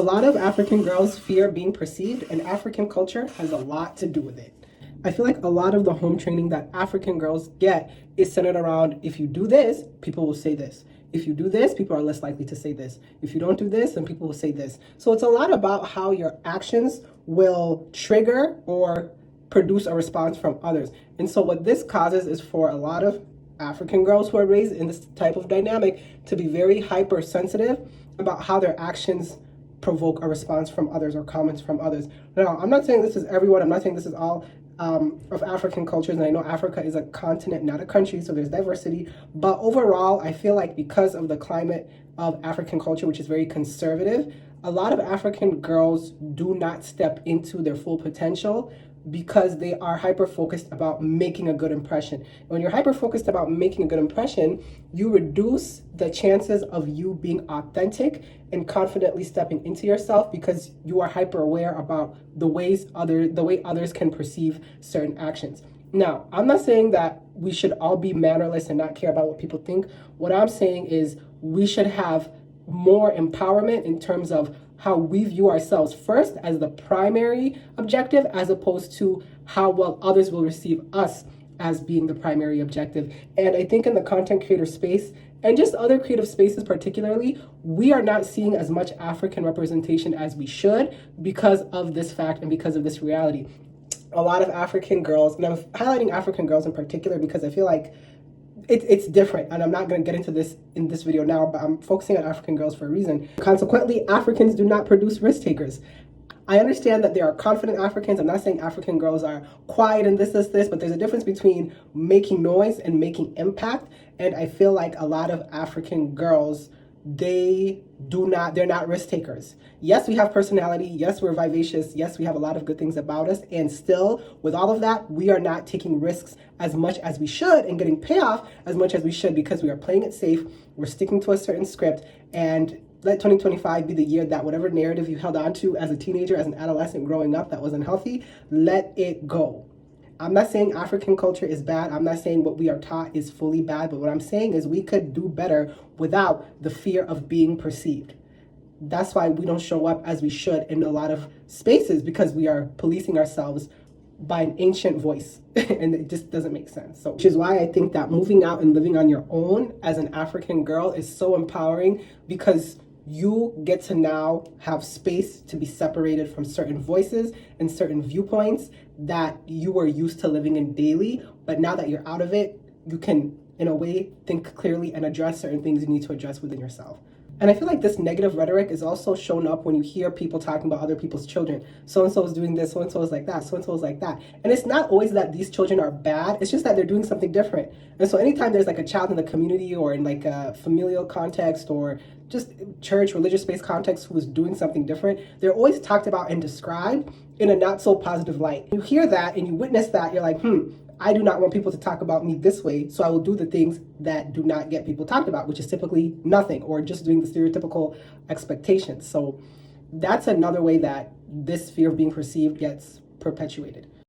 A lot of African girls fear being perceived, and African culture has a lot to do with it. I feel like a lot of the home training that African girls get is centered around, if you do this, people will say this. If you do this, people are less likely to say this. If you don't do this, then people will say this. So it's a lot about how your actions will trigger or produce a response from others. And so what this causes is for a lot of African girls who are raised in this type of dynamic to be very hypersensitive about how their actions provoke a response from others or comments from others. Now, I'm not saying this is everyone. I'm not saying this is all of African cultures. And I know Africa is a continent, not a country, so there's diversity. But overall, I feel like because of the climate of African culture, which is very conservative, a lot of African girls do not step into their full potential because they are hyper focused about making a good impression. And when you're hyper focused about making a good impression, you reduce the chances of you being authentic and confidently stepping into yourself because you are hyper aware about the way others can perceive certain actions. Now, I'm not saying that we should all be mannerless and not care about what people think. What I'm saying is we should have more empowerment in terms of how we view ourselves first as the primary objective, as opposed to how well others will receive us as being the primary objective. And I think in the content creator space and just other creative spaces particularly, we are not seeing as much African representation as we should because of this fact and because of this reality. A lot of African girls, and I'm highlighting African girls in particular because I feel like it's different, and I'm not going to get into this in this video now, but I'm focusing on African girls for a reason. Consequently, Africans do not produce risk takers. I understand that there are confident Africans. I'm not saying African girls are quiet and this, but there's a difference between making noise and making impact. And I feel like a lot of African girls, they're not risk takers. Yes, we have personality. Yes, we're vivacious. Yes, we have a lot of good things about us. And still, with all of that, we are not taking risks as much as we should and getting payoff as much as we should because we are playing it safe. We're sticking to a certain script, and let 2025 be the year that whatever narrative you held on to as a teenager, as an adolescent growing up that was unhealthy, let it go. I'm not saying African culture is bad. I'm not saying what we are taught is fully bad, but what I'm saying is we could do better without the fear of being perceived. That's why we don't show up as we should in a lot of spaces, because we are policing ourselves by an ancient voice and it just doesn't make sense. So, which is why I think that moving out and living on your own as an African girl is so empowering, because you get to now have space to be separated from certain voices and certain viewpoints that you were used to living in daily. But now that you're out of it, you can, in a way, think clearly and address certain things you need to address within yourself. And I feel like this negative rhetoric is also shown up when you hear people talking about other people's children. So-and-so is doing this, so-and-so is like that, so-and-so is like that. And it's not always that these children are bad, it's just that they're doing something different. And so anytime there's like a child in the community or in like a familial context or just church, religious-based context who is doing something different, they're always talked about and described in a not so positive light. You hear that and you witness that, you're like, I do not want people to talk about me this way, so I will do the things that do not get people talked about, which is typically nothing, or just doing the stereotypical expectations. So that's another way that this fear of being perceived gets perpetuated.